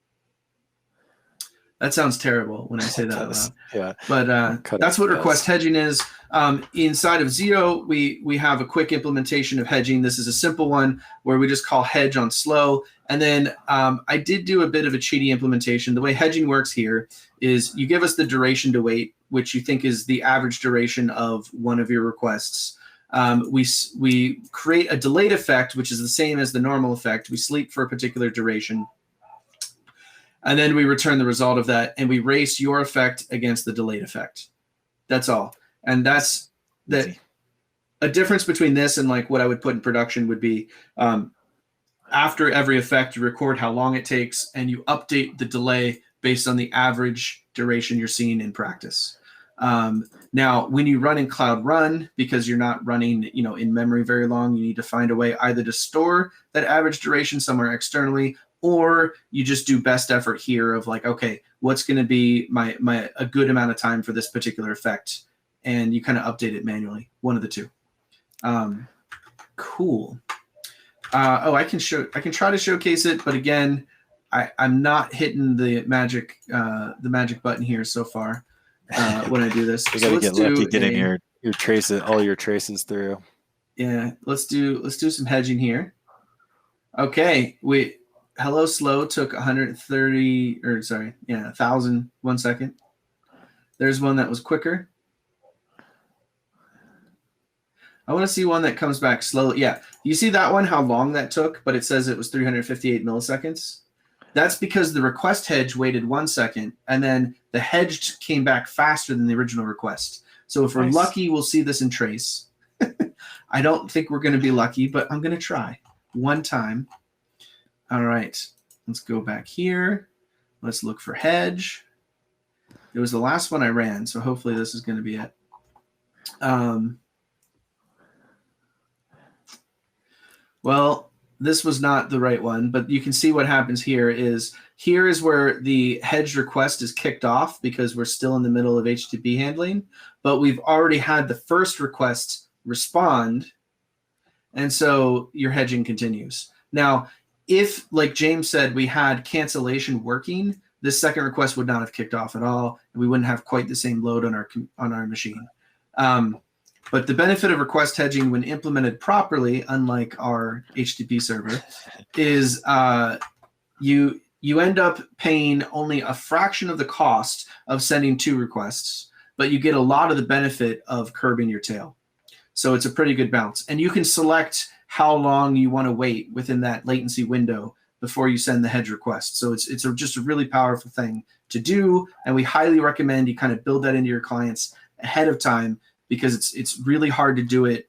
That sounds terrible when I say that out loud. Yeah. But that's what RequestHedging is. Inside of Zio, we have a quick implementation of hedging. This is a simple one where we just call hedge on slow. And then I did do a bit of a cheaty implementation. The way hedging works here is you give us the duration to wait, which you think is the average duration of one of your requests. We create a delayed effect, which is the same as the normal effect. We sleep for a particular duration. And then we return the result of that, and we race your effect against the delayed effect. That's all. And that's that. A difference between this and like what I would put in production would be after every effect, you record how long it takes, and you update the delay based on the average duration you're seeing in practice. Now, when you run in Cloud Run, because you're not running, in memory very long, you need to find a way either to store that average duration somewhere externally, or you just do best effort here of like, okay, what's going to be a good amount of time for this particular effect, and you kind of update it manually. One of the two. Cool. I can try to showcase it, but again, I'm not hitting the magic button here so far. when I do this. You So gotta let's get lucky do getting your traces, all your traces through. yeah. Let's do some hedging here. Okay, hello slow took 130 or sorry, yeah, 1,000 1 second. There's one that was quicker. I want to see one that comes back slowly. Yeah, you see that one, how long that took, but it says it was 358 milliseconds. That's because the request hedge waited 1 second, and then the hedged came back faster than the original request. So if we're lucky, we'll see this in trace. I don't think we're going to be lucky, but I'm going to try one time. All right, let's go back here. Let's look for hedge. It was the last one I ran, so hopefully this is going to be it. Well, this was not the right one, but you can see what happens here is where the hedge request is kicked off because we're still in the middle of HTTP handling, but we've already had the first request respond, and so your hedging continues. Now, if, like James said, we had cancellation working, this second request would not have kicked off at all, and we wouldn't have quite the same load on our machine. But the benefit of request hedging when implemented properly, unlike our HTTP server, is you end up paying only a fraction of the cost of sending 2 requests, but you get a lot of the benefit of curbing your tail. So it's a pretty good balance. And you can select how long you want to wait within that latency window before you send the hedge request. So it's just a really powerful thing to do, and we highly recommend you kind of build that into your clients ahead of time, because it's really hard to do it,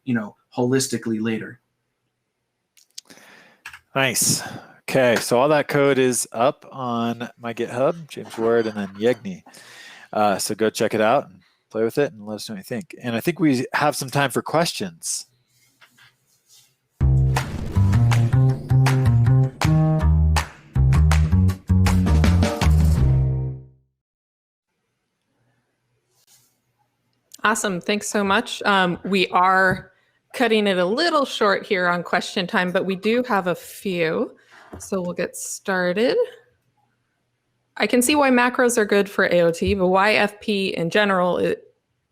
holistically later. Nice. Okay, so all that code is up on my GitHub, James Ward, and then YEGNI. So go check it out and play with it and let us know what you think. And I think we have some time for questions. Awesome. Thanks so much. We are cutting it a little short here on question time, but we do have a few. So we'll get started. I can see why macros are good for AOT, but why FP in general,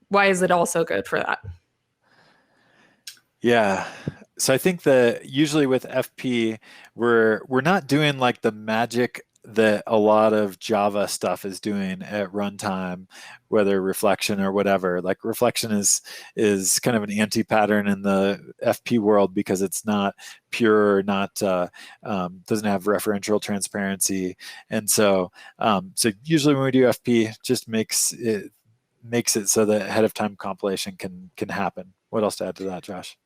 why is it also good for that? Yeah. So I think that usually with FP, we're not doing like the magic that a lot of Java stuff is doing at runtime, whether reflection or whatever. Like reflection is kind of an anti-pattern in the FP world because it's not pure, not doesn't have referential transparency, and so so usually when we do FP, just makes it so that ahead of time compilation can happen. What else to add to that, Josh?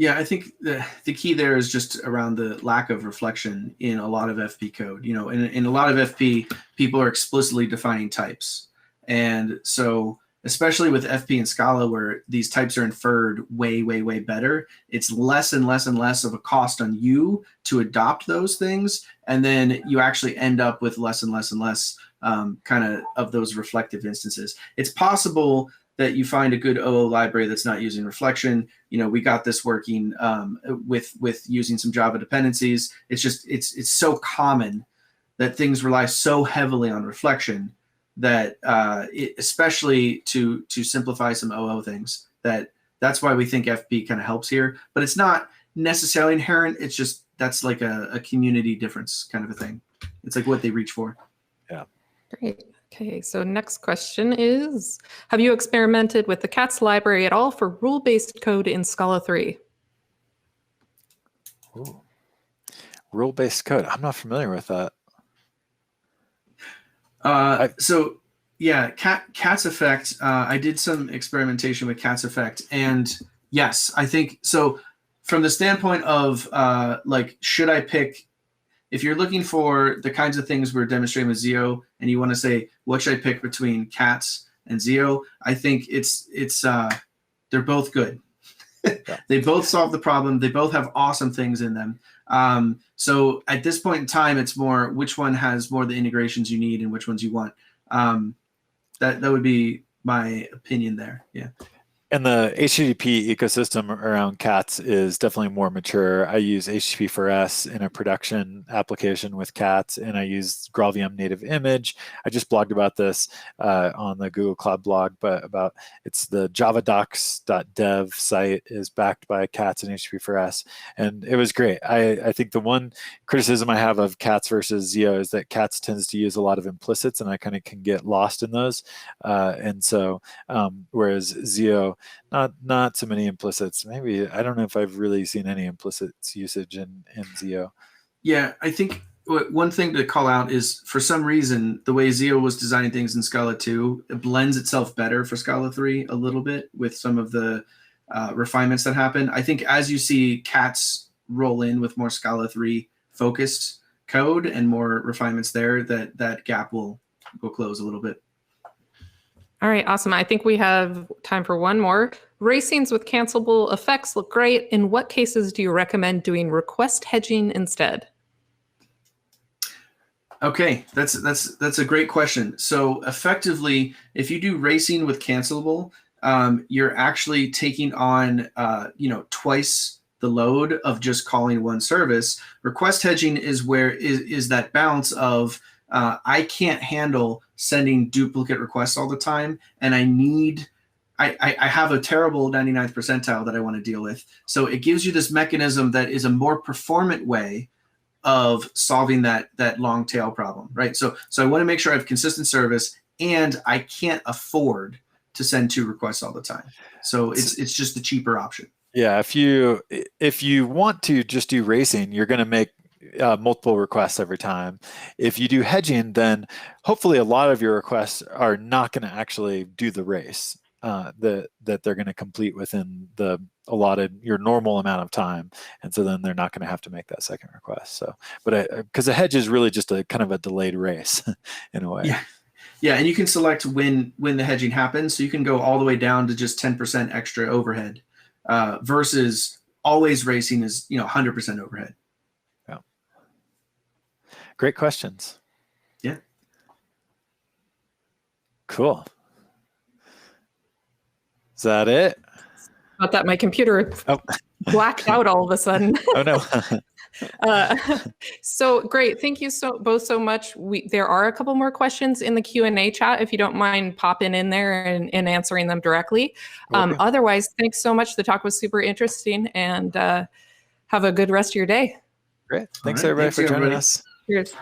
Yeah, I think the key there is just around the lack of reflection in a lot of FP code. In a lot of FP, people are explicitly defining types. And so, especially with FP and Scala, where these types are inferred way, way, way better, it's less and less and less of a cost on you to adopt those things. And then you actually end up with less and less and less kind of those reflective instances. It's possible that you find a good OO library that's not using reflection. We got this working with using some Java dependencies. It's just, it's so common that things rely so heavily on reflection that especially to simplify some OO things, that's why we think FP kind of helps here. But it's not necessarily inherent. It's just, that's like a community difference kind of a thing. It's like what they reach for. Yeah. Great. Okay, so next question is, have you experimented with the CATS library at all for rule-based code in Scala 3? Ooh. Rule-based code. I'm not familiar with that. So yeah, CATS effect. I did some experimentation with CATS effect, and yes, I think so. From the standpoint of like, should I pick? If you're looking for the kinds of things we're demonstrating with Zio, and you want to say, what should I pick between CATS and Zio? I think it's they're both good. Yeah. They both solve the problem. They both have awesome things in them. So at this point in time, it's more which one has more of the integrations you need and which ones you want. That would be my opinion there. Yeah. And the HTTP ecosystem around cats is definitely more mature. I use HTTP4S in a production application with cats, and I use GraalVM Native Image. I just blogged about this on the Google Cloud blog, but it's the javadocs.dev site is backed by cats and HTTP4S, and it was great. I think the one criticism I have of cats versus Zio is that cats tends to use a lot of implicits, and I kind of can get lost in those. And so, whereas Zio, not so many implicits. Maybe, I don't know if I've really seen any implicits usage in Zio. Yeah, I think one thing to call out is, for some reason, the way Zio was designing things in Scala 2, it blends itself better for Scala 3 a little bit with some of the refinements that happen. I think as you see cats roll in with more Scala 3 focused code and more refinements there, that gap will close a little bit. All right, awesome. I think we have time for one more. Racings with cancelable effects look great. In what cases do you recommend doing request hedging instead? Okay, that's a great question. So effectively, if you do racing with cancelable, you're actually taking on twice the load of just calling one service. Request hedging is where is that balance of I can't handle sending duplicate requests all the time, and I have a terrible 99th percentile that I want to deal with. So it gives you this mechanism that is a more performant way of solving that long tail problem, right? So I want to make sure I have consistent service, and I can't afford to send 2 requests all the time. So it's just the cheaper option. Yeah, if you want to just do racing, you're going to make multiple requests every time. If you do hedging, then hopefully a lot of your requests are not going to actually do the race that they're going to complete within the allotted your normal amount of time, and so then they're not going to have to make that second request. So, but because a hedge is really just a kind of a delayed race in a way. Yeah, and you can select when the hedging happens, so you can go all the way down to just 10% extra overhead, versus always racing is 100% overhead. Yeah. Great questions. Yeah. Cool. Is that it? Thought that my computer blacked out all of a sudden. Oh no. So great. Thank you both so much. There are a couple more questions in the Q&A chat, if you don't mind popping in there and answering them directly. Okay. Otherwise, thanks so much. The talk was super interesting, and have a good rest of your day. Great. Thanks everybody for joining us. Cheers.